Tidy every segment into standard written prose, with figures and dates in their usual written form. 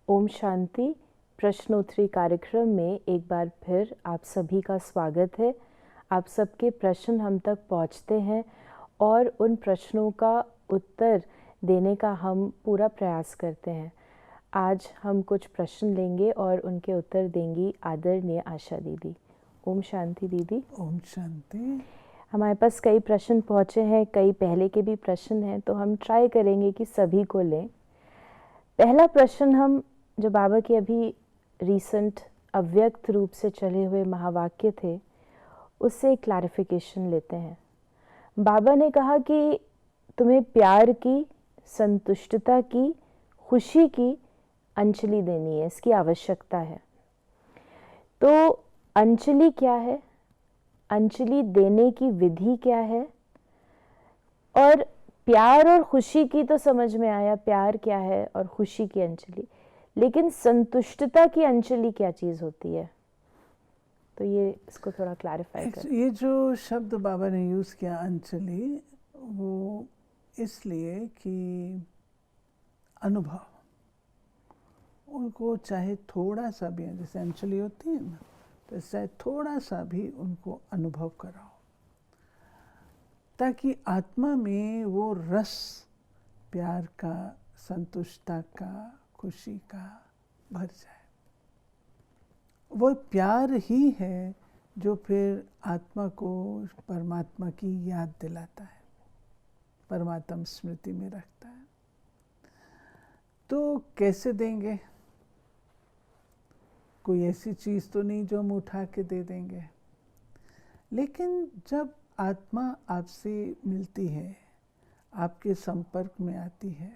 ओम शांति। प्रश्नोत्तरी कार्यक्रम में एक बार फिर आप सभी का स्वागत है। आप सबके प्रश्न हम तक पहुंचते हैं और उन प्रश्नों का उत्तर देने का हम पूरा प्रयास करते हैं। आज हम कुछ प्रश्न लेंगे और उनके उत्तर देंगी आदरणीय आशा दीदी। ओम शांति दीदी। ओम शांति। हमारे पास कई प्रश्न पहुंचे हैं, कई पहले के भी प्रश्न हैं, तो हम ट्राई करेंगे कि सभी को लें। पहला प्रश्न हम जो बाबा के अभी रीसेंट अव्यक्त रूप से चले हुए महावाक्य थे उससे एक क्लैरिफिकेशन लेते हैं। बाबा ने कहा कि तुम्हें प्यार की, संतुष्टता की, खुशी की अंजलि देनी है, इसकी आवश्यकता है। तो अंजलि क्या है, अंजलि देने की विधि क्या है, और प्यार और खुशी की तो समझ में आया, प्यार क्या है और खुशी की अंजलि, लेकिन संतुष्टता की अंजलि क्या चीज होती है? तो ये इसको थोड़ा क्लैरिफाई कर। ये जो शब्द बाबा ने यूज़ किया अंजलि, वो इसलिए कि अनुभव, उनको चाहे थोड़ा सा भी, जैसे अंजलि होती है ना, तो चाहे थोड़ा सा भी उनको अनुभव कराओ ताकि आत्मा में वो रस प्यार का, संतुष्टता का, खुशी का भर जाए। वो प्यार ही है जो फिर आत्मा को परमात्मा की याद दिलाता है, परमात्मा स्मृति में रखता है। तो कैसे देंगे? कोई ऐसी चीज़ तो नहीं जो हम उठा के दे देंगे, लेकिन जब आत्मा आपसे मिलती है, आपके संपर्क में आती है,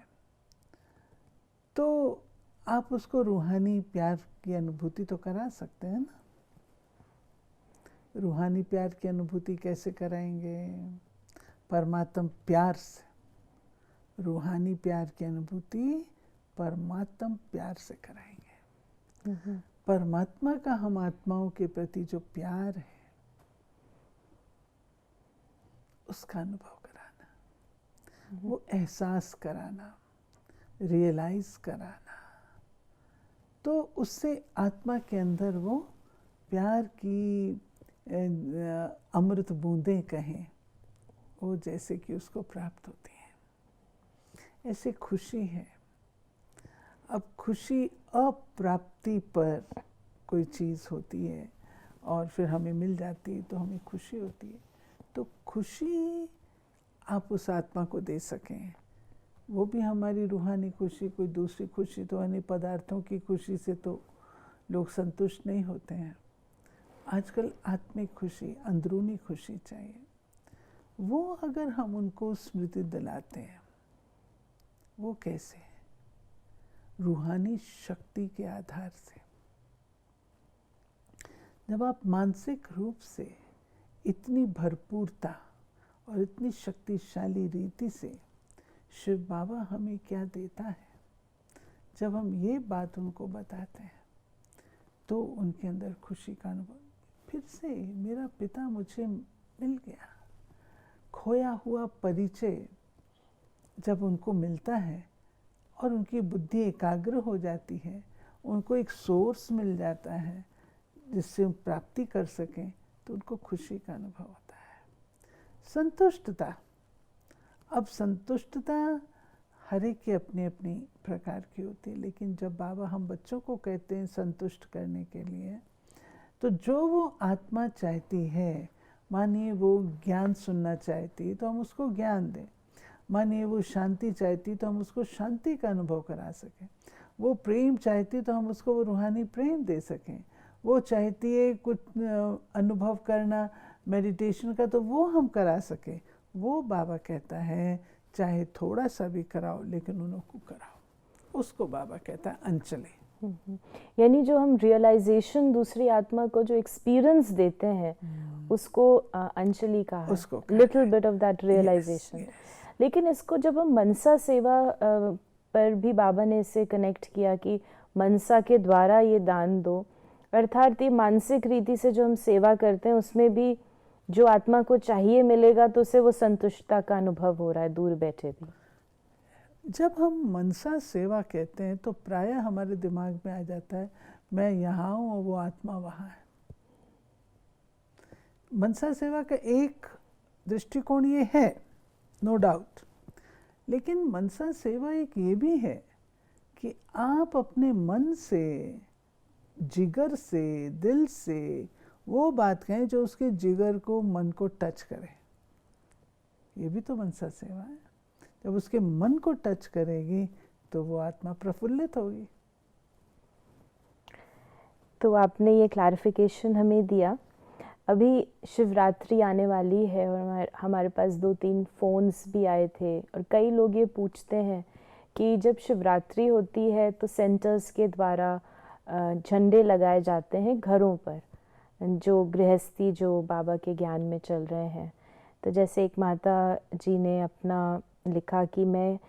तो आप उसको रूहानी प्यार की अनुभूति तो करा सकते हैं ना। रूहानी प्यार की अनुभूति कैसे कराएंगे? परमात्मा प्यार से। रूहानी प्यार की अनुभूति परमात्मा प्यार से कराएंगे। परमात्मा का हम आत्माओं के प्रति जो प्यार है उसका अनुभव कराना, वो एहसास कराना, रियलाइज कराना, तो उससे आत्मा के अंदर वो प्यार की अमृत बूंदें कहें, वो जैसे कि उसको प्राप्त होती हैं। ऐसे खुशी है। अब खुशी अप्राप्ति पर कोई चीज़ होती है और फिर हमें मिल जाती है तो हमें खुशी होती है। तो खुशी आप उस आत्मा को दे सकें, वो भी हमारी रूहानी खुशी। कोई दूसरी खुशी तो अन्य पदार्थों की खुशी से तो लोग संतुष्ट नहीं होते हैं। आजकल आत्मिक खुशी, अंदरूनी खुशी चाहिए। वो अगर हम उनको स्मृति दिलाते हैं, वो कैसे? रूहानी शक्ति के आधार से। जब आप मानसिक रूप से इतनी भरपूरता और इतनी शक्तिशाली रीति से, शिव बाबा हमें क्या देता है, जब हम ये बात उनको बताते हैं तो उनके अंदर खुशी का अनुभव। फिर से मेरा पिता मुझे मिल गया। खोया हुआ परिचय जब उनको मिलता है और उनकी बुद्धि एकाग्र हो जाती है, उनको एक सोर्स मिल जाता है जिससे हम प्राप्ति कर सकें, तो उनको खुशी का अनुभव होता है। संतुष्टता, अब संतुष्टता हर एक की अपनी अपनी प्रकार की होती है, लेकिन जब बाबा हम बच्चों को कहते हैं संतुष्ट करने के लिए, तो जो वो आत्मा चाहती है, मानिए वो ज्ञान सुनना चाहती है तो हम उसको ज्ञान दें, मानिए वो शांति चाहती तो हम उसको शांति का अनुभव करा सकें, वो प्रेम चाहती तो हम उसको वो रूहानी प्रेम दे सकें, वो चाहती है कुछ अनुभव करना मेडिटेशन का तो वो हम करा सकें। वो बाबा कहता है चाहे थोड़ा सा भी कराओ, लेकिन उनको कराओ। उसको बाबा कहता है अंजलि। यानी जो हम रियलाइजेशन दूसरी आत्मा को जो एक्सपीरियंस देते हैं उसको अंजलि का है, little bit of that realisation. लेकिन इसको जब हम मनसा सेवा पर भी बाबा ने इसे कनेक्ट किया कि मनसा के द्वारा ये दान दो, अर्थात ये मानसिक रीति से जो हम सेवा करते हैं उसमें भी जो आत्मा को चाहिए मिलेगा तो उसे वो संतुष्टता का अनुभव हो रहा है दूर बैठे भी। जब हम मनसा सेवा कहते हैं तो प्रायः हमारे दिमाग में आ जाता है मैं यहाँ हूँ और वो आत्मा वहाँ है। मनसा सेवा का एक दृष्टिकोण ये है, नो डाउट, लेकिन मनसा सेवा एक ये भी है कि आप अपने मन से, जिगर से, दिल से वो बात कहें जो उसके जिगर को, मन को टच करे। ये भी तो मनसा सेवा है। जब उसके मन को टच करेगी तो वो आत्मा प्रफुल्लित होगी। तो आपने ये क्लैरिफिकेशन हमें दिया। अभी शिवरात्रि आने वाली है और हमारे पास 2-3 फ़ोन्स भी आए थे और कई लोग ये पूछते हैं कि जब शिवरात्रि होती है तो सेंटर्स के द्वारा झंडे लगाए जाते हैं घरों पर, जो गृहस्थी जो बाबा के ज्ञान में चल रहे हैं। तो जैसे एक माता जी ने अपना लिखा कि मैं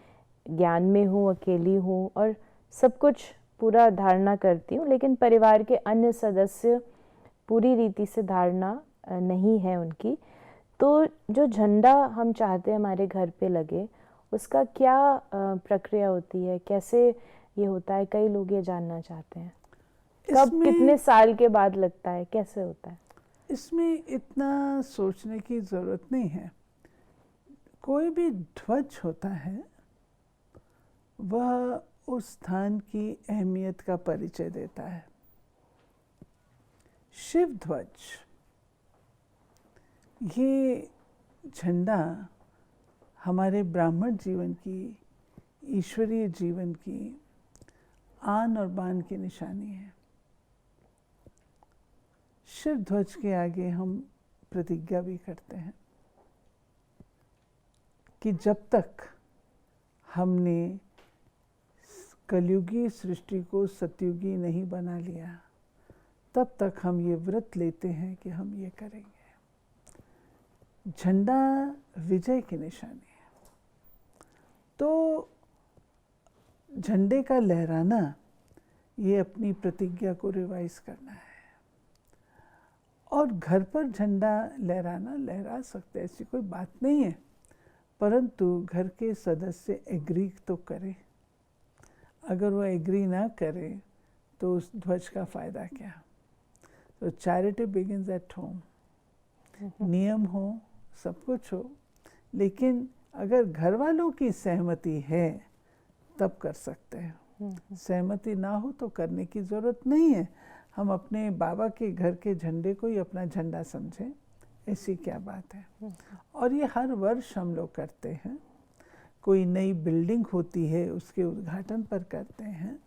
ज्ञान में हूँ, अकेली हूँ और सब कुछ पूरा धारणा करती हूँ, लेकिन परिवार के अन्य सदस्य पूरी रीति से धारणा नहीं है उनकी। तो जो झंडा हम चाहते हैं हमारे घर पे लगे, उसका क्या प्रक्रिया होती है, कैसे ये होता है? कई लोग ये जानना चाहते हैं। कब, कितने साल के बाद लगता है, कैसे होता है? इसमें इतना सोचने की ज़रूरत नहीं है। कोई भी ध्वज होता है वह उस स्थान की अहमियत का परिचय देता है। शिव ध्वज, ये झंडा हमारे ब्राह्मण जीवन की, ईश्वरीय जीवन की आन और बान की निशानी है। शिव ध्वज के आगे हम प्रतिज्ञा भी करते हैं कि जब तक हमने कलयुगी सृष्टि को सतयुगी नहीं बना लिया, तब तक हम ये व्रत लेते हैं कि हम ये करेंगे। झंडा विजय की निशानी है। तो झंडे का लहराना, ये अपनी प्रतिज्ञा को रिवाइज करना है। और घर पर झंडा लहराना लहरा सकते हैं, ऐसी कोई बात नहीं है, परंतु घर के सदस्य एग्री तो करें। अगर वो एग्री ना करे तो उस ध्वज का फ़ायदा क्या? तो चैरिटी बिगिंस एट होम। नियम हो, सब कुछ हो, लेकिन अगर घर वालों की सहमति है तब कर सकते हैं। सहमति ना हो तो करने की ज़रूरत नहीं है। हम अपने बाबा के घर के झंडे को ही अपना झंडा समझें, ऐसी क्या बात है। और ये हर वर्ष हम लोग करते हैं। कोई नई बिल्डिंग होती है उसके उद्घाटन पर करते हैं,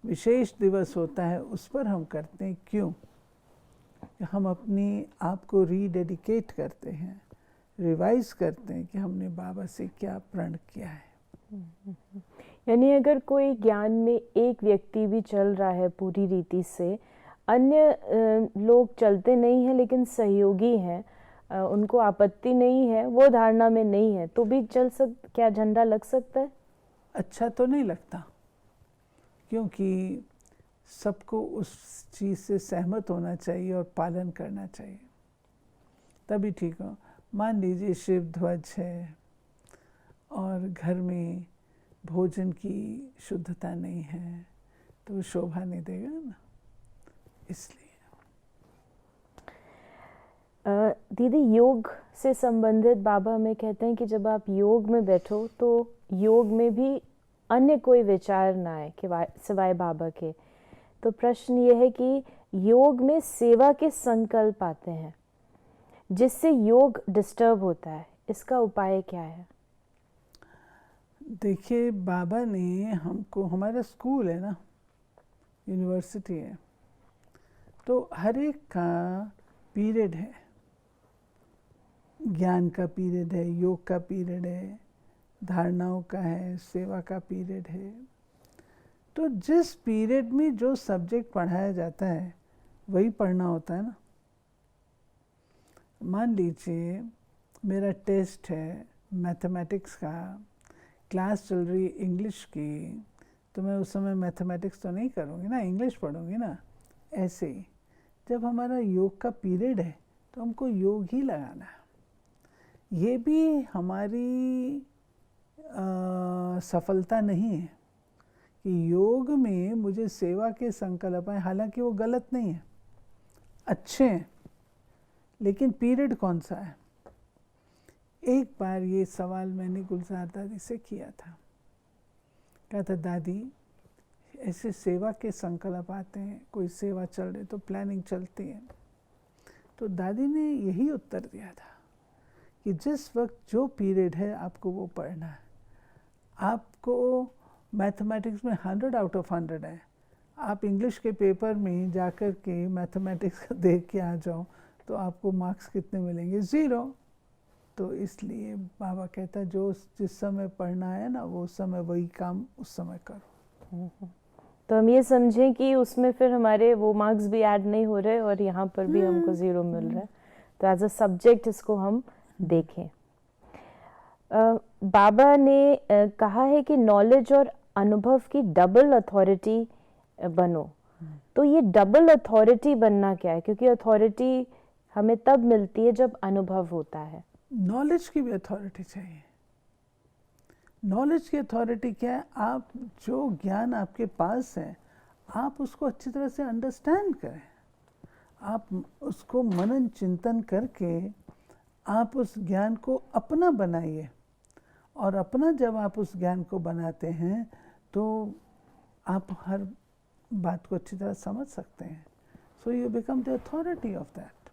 विशेष दिवस होता है उस पर हम करते हैं। क्यों? हम अपनी आप को रीडेडिकेट करते हैं, रिवाइज करते हैं कि हमने बाबा से क्या प्रण किया है। यानी अगर कोई ज्ञान में एक व्यक्ति भी चल रहा है पूरी रीति से, अन्य लोग चलते नहीं हैं लेकिन सहयोगी हैं, उनको आपत्ति नहीं है, वो धारणा में नहीं है, तो भी क्या झंडा लग सकता है? अच्छा तो नहीं लगता, क्योंकि सबको उस चीज़ से सहमत होना चाहिए और पालन करना चाहिए, तभी ठीक हो। मान लीजिए शिव ध्वज है और घर में भोजन की शुद्धता नहीं है तो वो शोभा नहीं देगा ना, इसलिए। दीदी, योग से संबंधित बाबा हमें कहते हैं कि जब आप योग में बैठो तो योग में भी अन्य कोई विचार ना आए कि सिवाय बाबा के। तो प्रश्न ये है कि योग में सेवा के संकल्प आते हैं जिससे योग डिस्टर्ब होता है, इसका उपाय क्या है? देखिए, बाबा ने हमको, हमारा स्कूल है ना, यूनिवर्सिटी है, तो हर एक का पीरियड है। ज्ञान का पीरियड है, योग का पीरियड है, धारणाओं का है, सेवा का पीरियड है। तो जिस पीरियड में जो सब्जेक्ट पढ़ाया जाता है वही पढ़ना होता है ना। मान लीजिए मेरा टेस्ट है मैथमेटिक्स का, क्लास चल रही है इंग्लिश की, तो मैं उस समय मैथमेटिक्स तो नहीं करूँगी ना, इंग्लिश पढ़ूँगी ना। ऐसे ही जब हमारा योग का पीरियड है तो हमको योग ही लगाना है। ये भी हमारी सफलता नहीं है कि योग में मुझे सेवा के संकल्प हैं, हालांकि वो गलत नहीं है, अच्छे हैं, लेकिन पीरियड कौन सा है। एक बार ये सवाल मैंने गुलजार दादी से किया था, कहा था दादी ऐसे सेवा के संकल्प आते हैं, कोई सेवा चल रही तो प्लानिंग चलती है, तो दादी ने यही उत्तर दिया था कि जिस वक्त जो पीरियड है आपको वो पढ़ना है। आपको मैथमेटिक्स में 100 आउट ऑफ 100 है, आप इंग्लिश के पेपर में जाकर के मैथमेटिक्स देख के आ जाओ तो आपको मार्क्स कितने मिलेंगे, 0। तो इसलिए बाबा कहता है जो जिस समय पढ़ना है ना वो समय वही काम उस समय करो। तो हम ये समझें कि उसमें फिर हमारे वो मार्क्स भी ऐड नहीं हो रहे और यहाँ पर भी हमको 0 मिल रहा है, तो एज अ सब्जेक्ट इसको हम देखें। बाबा ने कहा है कि नॉलेज और अनुभव की डबल अथॉरिटी बनो। तो ये डबल अथॉरिटी बनना क्या है, क्योंकि अथॉरिटी हमें तब मिलती है जब अनुभव होता है। नॉलेज की भी अथॉरिटी चाहिए। नॉलेज की अथॉरिटी क्या है, आप जो ज्ञान आपके पास है आप उसको अच्छी तरह से अंडरस्टैंड करें, आप उसको मनन चिंतन करके आप उस ज्ञान को अपना बनाइए, और अपना जब आप उस ज्ञान को बनाते हैं तो आप हर बात को अच्छी तरह समझ सकते हैं। So you become the authority of that.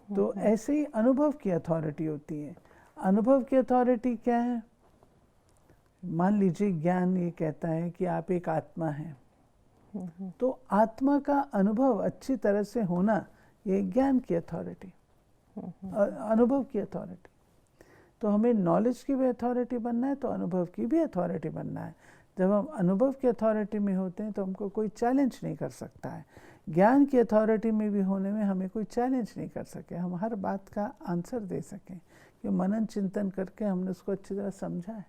तो ऐसे ही अनुभव की अथॉरिटी होती है। अनुभव की अथॉरिटी क्या है, मान लीजिए ज्ञान ये कहता है कि आप एक आत्मा हैं, तो आत्मा का अनुभव अच्छी तरह से होना ये ज्ञान की अथॉरिटी, अनुभव की अथॉरिटी। तो हमें नॉलेज की भी अथॉरिटी बनना है तो अनुभव की भी अथॉरिटी बनना है। जब हम अनुभव की अथॉरिटी में होते हैं तो हमको कोई चैलेंज नहीं कर सकता है। ज्ञान की अथॉरिटी में भी होने में हमें कोई चैलेंज नहीं कर सके, हम हर बात का आंसर दे सकें कि मनन चिंतन करके हमने उसको अच्छी तरह समझा है।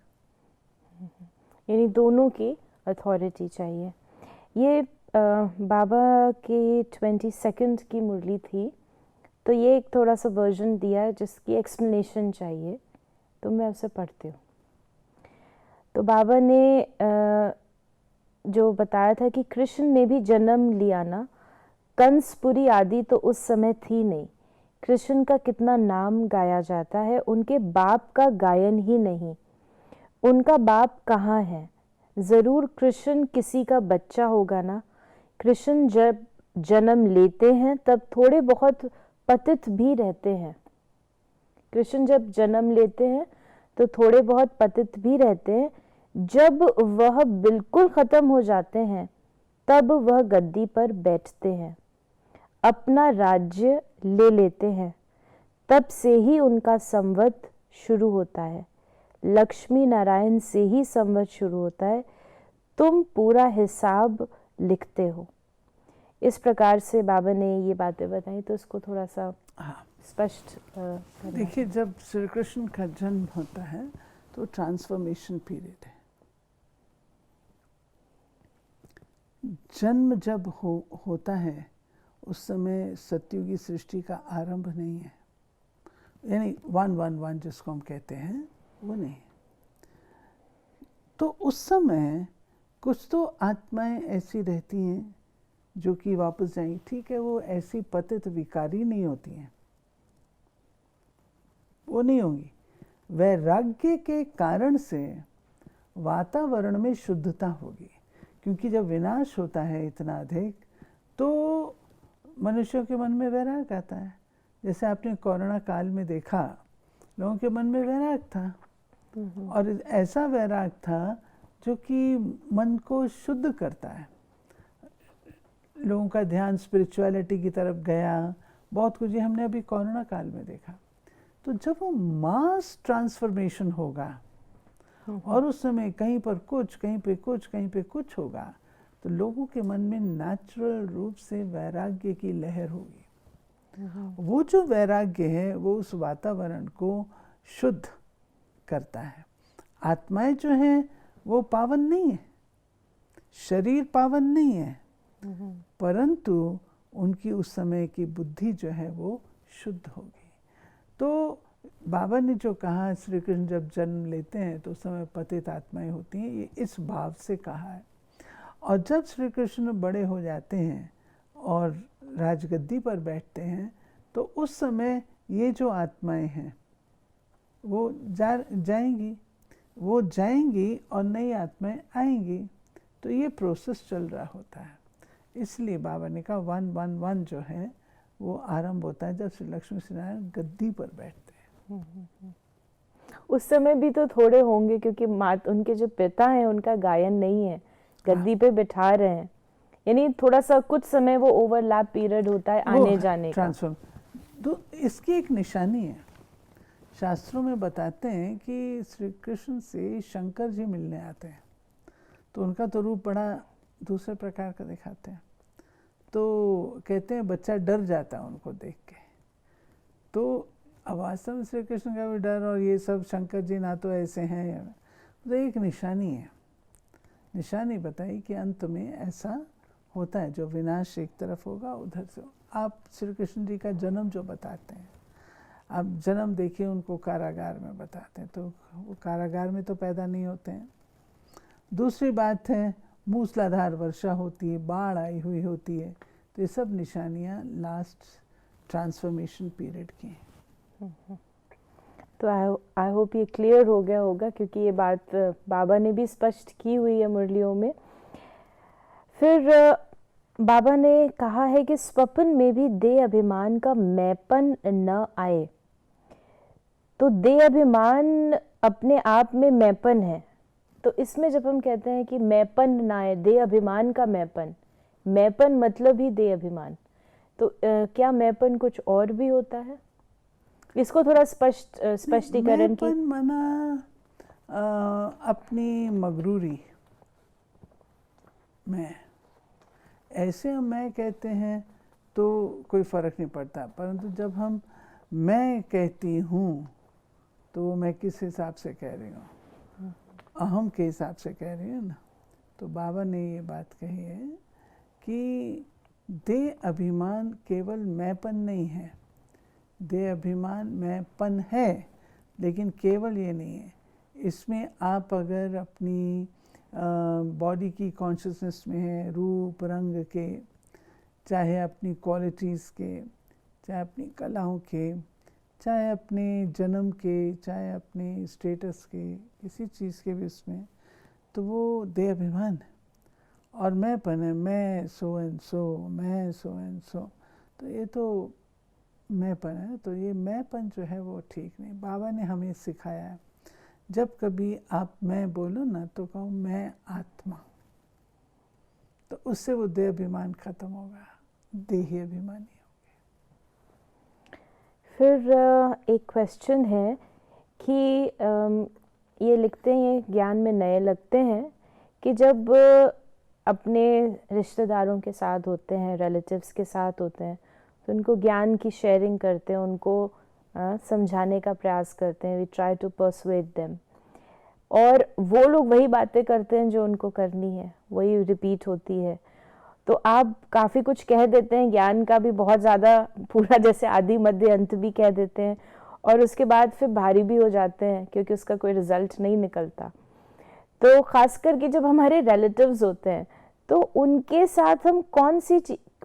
यानी दोनों की अथॉरिटी चाहिए। ये बाबा के 22nd की मुरली थी, तो ये एक थोड़ा सा वर्जन दिया है जिसकी एक्सप्लेनेशन चाहिए, तो मैं उसे पढ़ती हूँ। तो बाबा ने जो बताया था कि कृष्ण ने भी जन्म लिया ना, कंसपुरी आदि तो उस समय थी नहीं, कृष्ण का कितना नाम गाया जाता है, उनके बाप का गायन ही नहीं। उनका बाप कहाँ है, ज़रूर कृष्ण किसी का बच्चा होगा ना। कृष्ण जब जन्म लेते हैं तब थोड़े बहुत पतित भी रहते हैं। कृष्ण जब जन्म लेते हैं तो थोड़े बहुत पतित भी रहते हैं। जब वह बिल्कुल खत्म हो जाते हैं तब वह गद्दी पर बैठते हैं, अपना राज्य ले लेते हैं। तब से ही उनका संवत शुरू होता है, लक्ष्मी नारायण से ही संवत शुरू होता है। तुम पूरा हिसाब लिखते हो। इस प्रकार से बाबा ने ये बातें बताई, तो इसको थोड़ा सा स्पष्ट देखिए, जब श्री कृष्ण का जन्म होता है तो ट्रांसफॉर्मेशन पीरियड है। जन्म जब होता है उस समय सत्युगी सृष्टि का आरंभ नहीं है, यानी 111 जिसको हम कहते हैं वो नहीं। तो उस समय कुछ तो आत्माएं ऐसी रहती हैं जो कि वापस जाएंगी, ठीक है, वो ऐसी पतित विकारी नहीं होती हैं, वो नहीं होंगी। वैराग्य के कारण से वातावरण में शुद्धता होगी, क्योंकि जब विनाश होता है इतना अधिक तो मनुष्यों के मन में वैराग आता है। जैसे आपने कोरोना काल में देखा, लोगों के मन में वैराग था, और ऐसा वैराग था जो कि मन को शुद्ध करता है। लोगों का ध्यान स्पिरिचुअलिटी की तरफ गया, बहुत कुछ ये हमने अभी कोरोना काल में देखा। तो जब वो मास ट्रांसफॉर्मेशन होगा और उस समय कहीं पर कुछ, कहीं पे कुछ, कहीं पे कुछ होगा, तो लोगों के मन में नेचुरल रूप से वैराग्य की लहर होगी। वो जो वैराग्य है वो उस वातावरण को शुद्ध करता है। आत्माएं जो हैं वो पावन नहीं है, शरीर पावन नहीं है, परंतु उनकी उस समय की बुद्धि जो है वो शुद्ध होगी। तो बाबा ने जो कहा श्री कृष्ण जब जन्म लेते हैं तो उस समय पतित आत्माएं होती हैं, ये इस भाव से कहा है। और जब श्री कृष्ण बड़े हो जाते हैं और राजगद्दी पर बैठते हैं तो उस समय ये जो आत्माएं हैं वो जाएंगी, वो जाएंगी और नई आत्माएं आएंगी। तो ये प्रोसेस चल रहा होता है। इसलिए बाबा ने कहा 111 जो है वो आरंभ होता है जब श्री लक्ष्मी नारायण गद्दी पर बैठते हैं। उस समय भी तो थोड़े होंगे क्योंकि उनके जो पिता हैं उनका गायन नहीं है, गद्दी पे बिठा रहे हैं, यानी थोड़ा सा कुछ समय वो ओवरलैप पीरियड होता है आने जाने का। तो इसकी एक निशानी है, शास्त्रों में बताते हैं कि श्री कृष्ण से शंकर जी मिलने आते हैं तो उनका तो रूप बड़ा दूसरे प्रकार का दिखाते हैं। तो कहते हैं बच्चा डर जाता है उनको देख के। तो अब वास्तव में श्री कृष्ण का भी डर और ये सब शंकर जी ना तो ऐसे हैं, तो एक निशानी है, निशानी बताई कि अंत में ऐसा होता है, जो विनाश एक तरफ होगा उधर से। आप श्री कृष्ण जी का जन्म जो बताते हैं, आप जन्म देखिए उनको कारागार में बताते हैं, तो वो कारागार में तो पैदा नहीं होते हैं। दूसरी बात है मूसलाधार वर्षा होती है, बाढ़ आई हुई होती है, तो ये सब निशानियाँ लास्ट ट्रांसफॉर्मेशन पीरियड की हैं। तो आई होप ये क्लियर हो गया होगा, क्योंकि ये बात बाबा ने भी स्पष्ट की हुई है मुरलियों में। फिर बाबा ने कहा है कि स्वप्न में भी देह अभिमान का मैपन न आए। तो देह अभिमान अपने आप में मैपन है, तो इसमें जब हम कहते हैं कि मैपन ना आए, देह अभिमान का मैपन, मैपन मतलब ही देह अभिमान, तो क्या मैपन कुछ और भी होता है? इसको थोड़ा स्पष्टीकरण की। मैपन माना अपनी मगरूरी में, ऐसे हम मैं कहते हैं तो कोई फ़र्क नहीं पड़ता, परंतु जब हम मैं कहती हूँ तो मैं किस हिसाब से कह रही हूँ, अहम के हिसाब से कह रही हूँ ना। तो बाबा ने ये बात कही है कि देह अभिमान केवल मैंपन नहीं है, देह अभिमान मैंपन है, लेकिन केवल ये नहीं है। इसमें आप अगर अपनी बॉडी की कॉन्शियसनेस में है, रूप रंग के, चाहे अपनी क्वालिटीज़ के, चाहे अपनी कलाओं के, चाहे अपने जन्म के, चाहे अपने स्टेटस के, किसी चीज़ के भी उसमें, तो वो देह अभिमान है। और मैंपन है, मैं सो एंड सो, मैं सो एंड सो, तो ये तो मैंपन है। तो ये मैंपन जो है वो ठीक नहीं। बाबा ने हमें सिखाया है जब कभी आप मैं बोलो ना तो कहो मैं आत्मा, तो उससे वो देह अभिमान खत्म होगा, देही अभिमानी होगा। फिर एक क्वेश्चन है कि ये लिखते हैं, ये ज्ञान में नए लगते हैं कि जब अपने रिश्तेदारों के साथ होते हैं, रिलेटिव्स के साथ होते हैं, तो उनको ज्ञान की शेयरिंग करते हैं, उनको समझाने का प्रयास करते हैं, we try to persuade them, और वो लोग वही बातें करते हैं जो उनको करनी है, वही रिपीट होती है। तो आप काफ़ी कुछ कह देते हैं, ज्ञान का भी बहुत ज़्यादा, पूरा जैसे आदि मध्य अंत भी कह देते हैं, और उसके बाद फिर भारी भी हो जाते हैं क्योंकि उसका कोई रिजल्ट नहीं निकलता। तो ख़ास करके जब हमारे रिलेटिव्स होते हैं तो उनके साथ हम कौन सी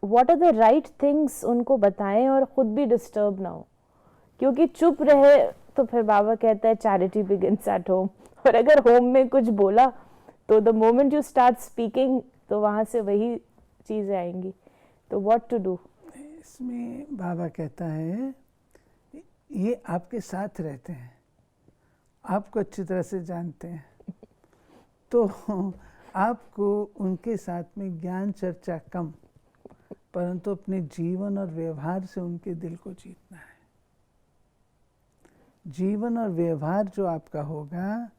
what are the right things उनको बताएं और ख़ुद भी डिस्टर्ब ना हो, क्योंकि चुप रहे तो फिर बाबा कहता है चैरिटी बिगिंस एट होम, और अगर होम में कुछ बोला तो the moment you start speaking तो वहाँ से वही चीज़ें आएंगी। तो व्हाट टू डू? इसमें बाबा कहता है ये आपके साथ रहते हैं, आपको अच्छी तरह से जानते हैं, तो आपको उनके साथ में ज्ञान चर्चा कम, परंतु अपने जीवन और व्यवहार से उनके दिल को जीतना है। जीवन और व्यवहार जो आपका होगा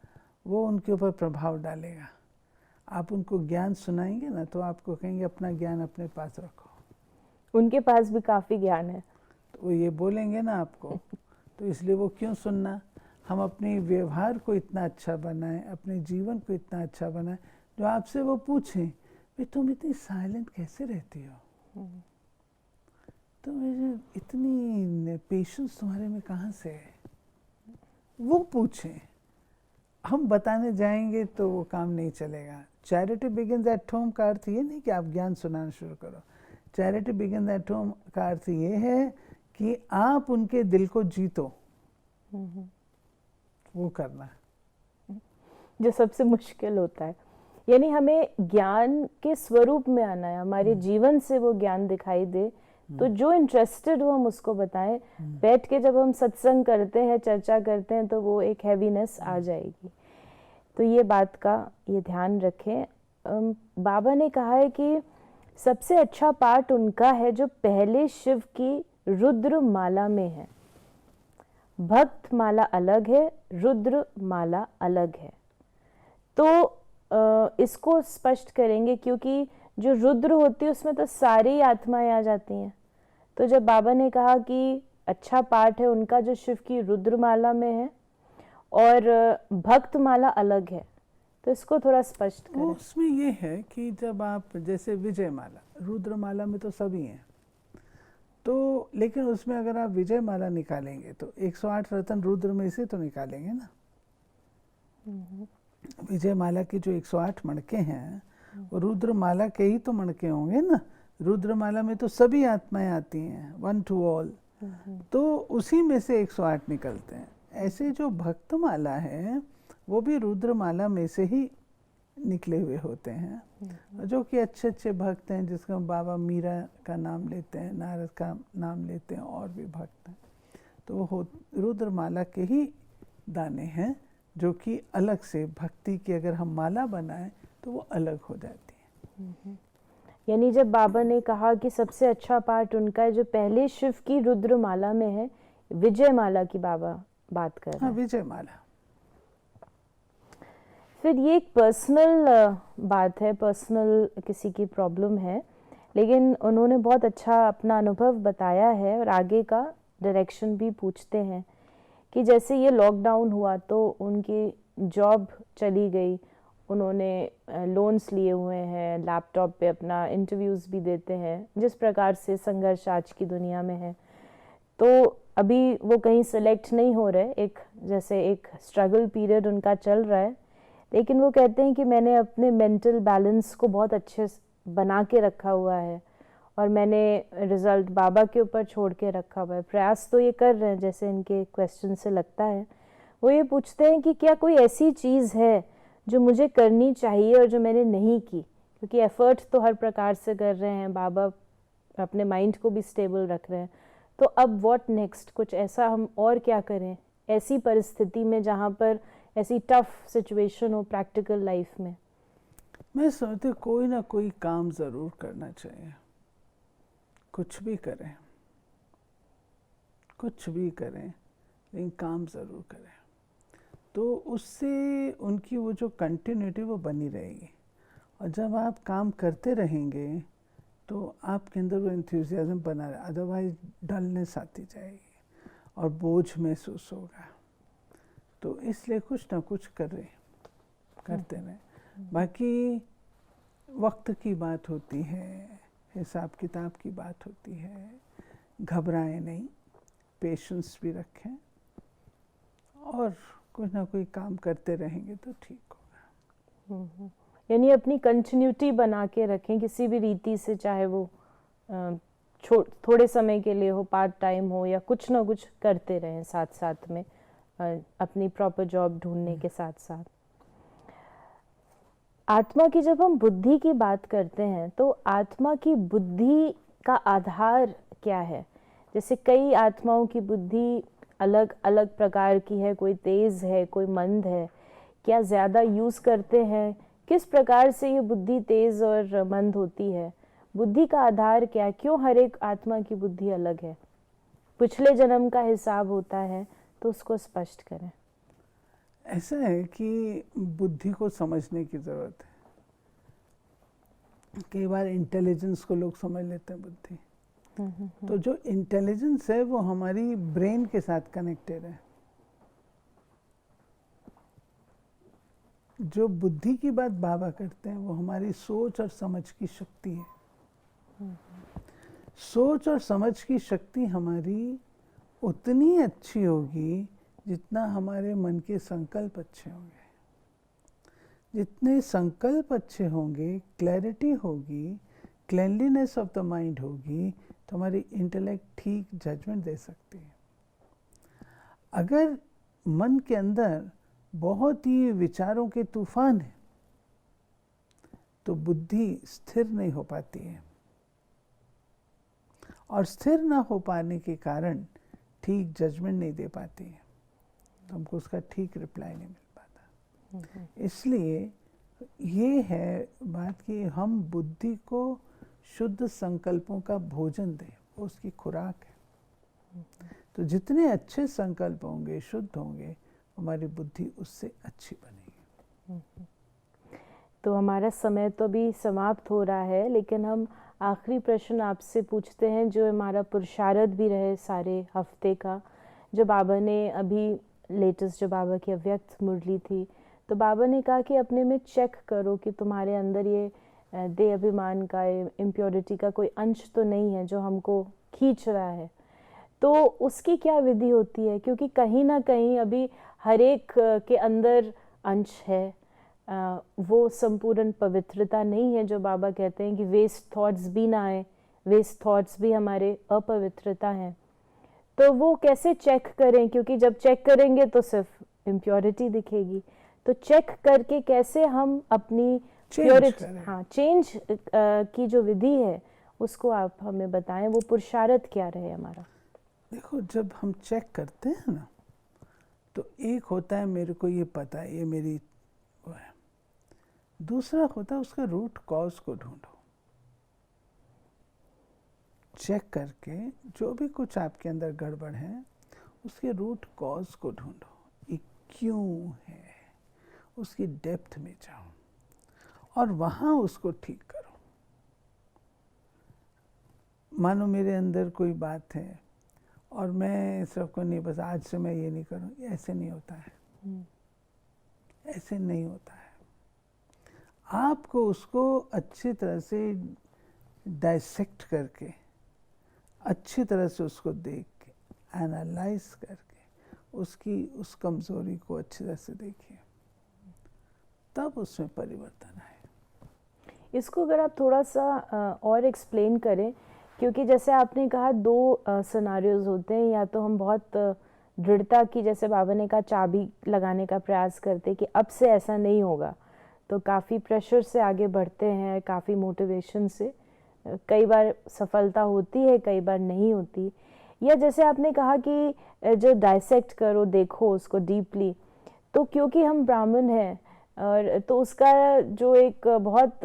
वो उनके ऊपर प्रभाव डालेगा। आप उनको ज्ञान सुनाएंगे ना तो आपको कहेंगे अपना ज्ञान अपने पास रखो। उनके पास भी काफ़ी ज्ञान है, तो वो ये बोलेंगे ना आपको, तो इसलिए वो क्यों सुनना। हम अपने व्यवहार को इतना अच्छा बनाएं, अपने जीवन को इतना अच्छा बनाएं, जो आपसे वो पूछें भाई तुम इतनी साइलेंट कैसे रहती हो, तो इतनी पेशेंस तुम्हारे में कहाँ से है, वो पूछें। हम बताने जाएंगे तो वो काम नहीं चलेगा। चैरिटी बिगिंस एट होम का अर्थ ये नहीं कि आप ज्ञान सुनाना शुरू करो। चैरिटी बिगिंस एट होम का अर्थ ये है कि आप उनके दिल को जीतो, वो करना, जो सबसे मुश्किल होता है। यानी हमें ज्ञान के स्वरूप में आना है, हमारे जीवन से वो ज्ञान दिखाई दे। तो जो इंटरेस्टेड हो हम उसको बताएं। बैठ के जब हम सत्संग करते हैं, चर्चा करते हैं, तो वो एक हैवीनेस आ जाएगी। तो ये बात का ये ध्यान रखें। बाबा ने कहा है कि सबसे अच्छा पार्ट उनका है जो पहले शिव की रुद्र माला में है। भक्त माला अलग है, रुद्र माला अलग है। तो इसको स्पष्ट करेंगे, क्योंकि जो रुद्र होती है उसमें तो सारी आत्माएं आ जाती हैं। तो जब बाबा ने कहा कि अच्छा पार्ट है उनका जो शिव की रुद्र माला में है और भक्त माला अलग है, तो इसको थोड़ा स्पष्ट करें। उसमें ये है कि जब आप जैसे विजय माला, रुद्र माला में तो सभी हैं, तो लेकिन उसमें अगर आप विजय माला निकालेंगे तो 108 रतन रुद्र में से तो निकालेंगे ना। विजय माला की जो 108 मणके हैं वो रुद्र माला के ही तो मणके होंगे ना। रुद्र माला में तो सभी आत्माएं आती हैं, वन टू ऑल, तो उसी में से 108 निकलते हैं। ऐसे जो भक्त माला है वो भी रुद्र माला में से ही निकले हुए होते हैं, जो कि अच्छे अच्छे भक्त हैं, जिसका बाबा मीरा का नाम लेते हैं, नारद का नाम लेते हैं, और भी भक्त हैं। तो वो रुद्र माला के ही दाने हैं, जो कि अलग से भक्ति की अगर हम माला बनाएं तो वो अलग हो जाती है। यानी जब बाबा ने कहा कि सबसे अच्छा पार्ट उनका है जो पहले शिव की रुद्र माला में है, विजय माला की बाबा बात कर रहे हैं। हाँ, विजय माला। फिर ये एक पर्सनल बात है, पर्सनल किसी की प्रॉब्लम है, लेकिन उन्होंने बहुत अच्छा अपना अनुभव बताया है और आगे का डायरेक्शन भी पूछते हैं कि जैसे ये लॉकडाउन हुआ तो उनकी जॉब चली गई, उन्होंने लोन्स लिए हुए हैं, लैपटॉप पे अपना इंटरव्यूज़ भी देते हैं, जिस प्रकार से संघर्ष आज की दुनिया में है। तो अभी वो कहीं सेलेक्ट नहीं हो रहे, एक जैसे एक स्ट्रगल पीरियड उनका चल रहा है। लेकिन वो कहते हैं कि मैंने अपने मेंटल बैलेंस को बहुत अच्छे बना के रखा हुआ है और मैंने रिज़ल्ट बाबा के ऊपर छोड़ के रखा हुआ है। प्रयास तो ये कर रहे हैं, जैसे इनके क्वेश्चन से लगता है। वो ये पूछते हैं कि क्या कोई ऐसी चीज़ है जो मुझे करनी चाहिए और जो मैंने नहीं की, क्योंकि एफर्ट तो हर प्रकार से कर रहे हैं, बाबा अपने माइंड को भी स्टेबल रख रहे हैं। तो अब व्हाट नेक्स्ट, कुछ ऐसा हम और क्या करें ऐसी परिस्थिति में जहाँ पर ऐसी टफ सिचुएशन हो प्रैक्टिकल लाइफ में। मैं सोचती कोई ना कोई काम ज़रूर करना चाहिए। कुछ भी करें, कुछ भी करें, लेकिन काम ज़रूर करें, तो उससे उनकी वो जो कंटिन्यूटी वो बनी रहेगी। और जब आप काम करते रहेंगे तो आपके अंदर वो एंथुसियाज्म बना रहे, अदरवाइज डलनेस आती जाएगी और बोझ महसूस होगा। तो इसलिए कुछ ना कुछ करते रहें। बाकी वक्त की बात होती है, हिसाब किताब की बात होती है, घबराएं नहीं, पेशेंस भी रखें और कुछ ना कोई काम करते रहेंगे तो ठीक होगा। यानी अपनी कंटिन्यूटी बना के रखें किसी भी रीति से, चाहे वो थोड़े समय के लिए हो, पार्ट टाइम हो, या कुछ ना कुछ करते रहें साथ साथ में, अपनी प्रॉपर जॉब ढूंढने के साथ साथ। आत्मा की जब हम बुद्धि की बात करते हैं तो आत्मा की बुद्धि का आधार क्या है? जैसे कई आत्माओं की बुद्धि अलग अलग प्रकार की है, कोई तेज है, कोई मंद है, क्या ज़्यादा यूज़ करते हैं, किस प्रकार से ये बुद्धि तेज और मंद होती है, बुद्धि का आधार क्या है, क्यों हर एक आत्मा की बुद्धि अलग है, पिछले जन्म का हिसाब होता है, तो उसको स्पष्ट करें। ऐसा है कि बुद्धि को समझने की ज़रूरत है। कई बार इंटेलिजेंस को लोग समझ लेते हैं बुद्धि, तो जो इंटेलिजेंस है वो हमारी ब्रेन के साथ कनेक्टेड है। जो बुद्धि की बात बाबा करते हैं वो हमारी सोच और समझ की शक्ति है। सोच और समझ की शक्ति हमारी उतनी अच्छी होगी जितना हमारे मन के संकल्प अच्छे होंगे, जितने संकल्प अच्छे होंगे, क्लैरिटी होगी, क्लेanलीनेस ऑफ द माइंड होगी, तो हमारी इंटेलेक्ट ठीक जजमेंट दे सकती है। अगर मन के अंदर बहुत ही विचारों के तूफान है तो बुद्धि स्थिर नहीं हो पाती है, और स्थिर ना हो पाने के कारण ठीक जजमेंट नहीं दे पाती है, तो हमको उसका ठीक रिप्लाई नहीं मिल पाता। इसलिए ये है बात कि हम बुद्धि को शुद्ध संकल्पों का भोजन दें, वो उसकी खुराक है। तो जितने अच्छे संकल्प होंगे, शुद्ध होंगे, हमारी बुद्धि उससे अच्छी बनेगी। तो हमारा समय तो अभी समाप्त हो रहा है, लेकिन हम आखिरी प्रश्न आपसे पूछते हैं जो हमारा पुरुषार्थ भी रहे सारे हफ्ते का। जो बाबा ने अभी लेटेस्ट, जो बाबा की अव्यक्त मुरली थी, तो बाबा ने कहा कि अपने में चेक करो कि तुम्हारे अंदर ये देह अभिमान का, इम्प्योरिटी का कोई अंश तो नहीं है जो हमको खींच रहा है। तो उसकी क्या विधि होती है? क्योंकि कहीं ना कहीं अभी हर एक के अंदर अंश है, वो संपूर्ण पवित्रता नहीं है। जो बाबा कहते हैं कि वेस्ट थॉट्स भी ना आए, वेस्ट थॉट्स भी हमारे अपवित्रता हैं। तो वो कैसे चेक करें? क्योंकि जब चेक करेंगे तो सिर्फ इम्प्योरिटी दिखेगी। तो चेक करके कैसे हम अपनी प्योरिटी, हाँ, चेंज की जो विधि है उसको आप हमें बताएं। वो पुरुषार्थ क्या रहे हमारा? देखो, जब हम चेक करते हैं ना, तो एक होता है मेरे को ये पता है, ये मेरी वो है। दूसरा होता है उसका रूट कॉज को ढूंढो। चेक करके जो भी कुछ आपके अंदर गड़बड़ है, उसके रूट कॉज को ढूंढो, ये क्यों है, उसकी डेप्थ में जाओ और वहाँ उसको ठीक करो। मानो मेरे अंदर कोई बात है और मैं सबको नहीं, बस आज से मैं ये नहीं करूँ, ऐसे नहीं होता है। ऐसे नहीं होता है। आपको उसको अच्छी तरह से डाइसेक्ट करके, अच्छी तरह से उसको देख के, एनालाइज करके उसकी उस कमज़ोरी को अच्छी तरह से देखिए, तब उसमें परिवर्तन आए। इसको अगर आप थोड़ा सा और एक्सप्लेन करें, क्योंकि जैसे आपने कहा दो सिनारियोज होते हैं। या तो हम बहुत दृढ़ता की, जैसे बाबा ने कहा, चाबी लगाने का प्रयास करते कि अब से ऐसा नहीं होगा, तो काफ़ी प्रेशर से आगे बढ़ते हैं, काफ़ी मोटिवेशन से। कई बार सफलता होती है, कई बार नहीं होती। या जैसे आपने कहा कि जो डाइसेक्ट करो, देखो उसको डीपली, तो क्योंकि हम ब्राह्मण हैं और तो उसका जो एक बहुत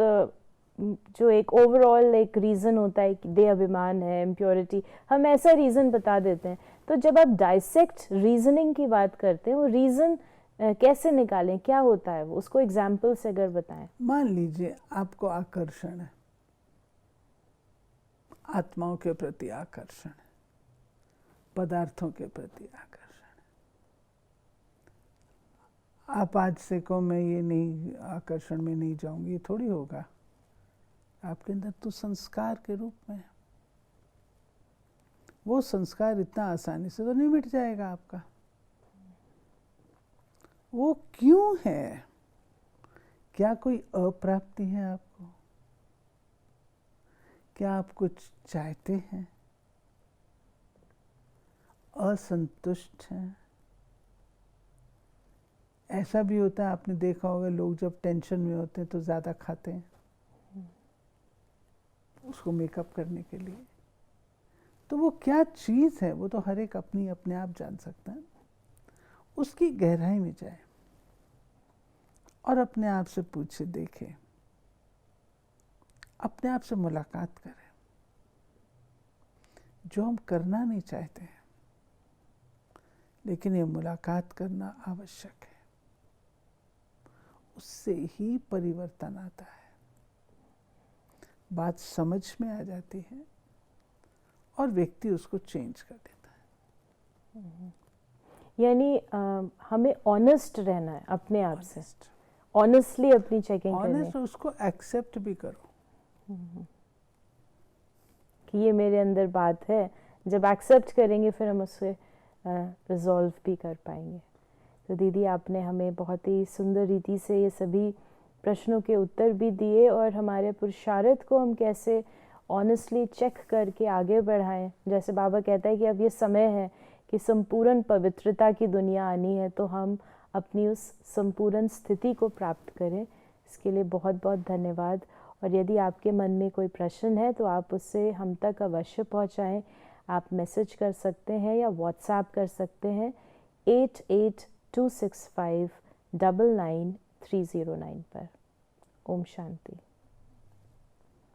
जो एक ओवरऑल एक रीज़न होता है कि देह अभिमान है, इम्प्योरिटी, हम ऐसा रीज़न बता देते हैं। तो जब आप डाइसेक्ट रीजनिंग की बात करते हैं, वो रीज़न कैसे निकालें, क्या होता है वो, उसको एग्जाम्पल से अगर बताएं। मान लीजिए आपको आकर्षण है, आत्माओं के प्रति आकर्षण है, पदार्थों के प्रति आकर्षण है। आप आज से को मैं ये नहीं, आकर्षण में नहीं जाऊंगी, थोड़ी होगा। आपके अंदर तो संस्कार के रूप में है। वो संस्कार इतना आसानी से तो नहीं मिट जाएगा आपका। वो क्यों है? क्या कोई अप्राप्ति है आपको? क्या आप कुछ चाहते हैं? असंतुष्ट हैं? ऐसा भी होता है, आपने देखा होगा, लोग जब टेंशन में होते हैं तो ज़्यादा खाते हैं उसको मेकअप करने के लिए। तो वो क्या चीज़ है, वो तो हर एक अपने आप जान सकता है। उसकी गहराई में जाए और अपने आप से पूछे, देखे, अपने आप से मुलाकात करें। जो हम करना नहीं चाहते हैं, लेकिन ये मुलाकात करना आवश्यक है, उससे ही परिवर्तन आता है, बात समझ में आ जाती है और व्यक्ति उसको चेंज कर देता है। यानी हमें ऑनेस्ट रहना है अपने आप से, ऑनेस्टली अपनी चेकिंग करनी है। उसको एक्सेप्ट भी करो कि ये मेरे अंदर बात है। जब एक्सेप्ट करेंगे फिर हम उससे रिजॉल्व भी कर पाएंगे। तो दीदी आपने हमें बहुत ही सुंदर रीति से ये सभी प्रश्नों के उत्तर भी दिए और हमारे पुरुषार्थ को हम कैसे ऑनेस्टली चेक करके आगे बढ़ाएं। जैसे बाबा कहता है कि अब ये समय है कि संपूर्ण पवित्रता की दुनिया आनी है, तो हम अपनी उस संपूर्ण स्थिति को प्राप्त करें। इसके लिए बहुत बहुत धन्यवाद। और यदि आपके मन में कोई प्रश्न है तो आप उससे हम तक अवश्य पहुंचाएं। आप मैसेज कर सकते हैं या व्हाट्सएप कर सकते हैं 8826599309 पर। ओम शांति।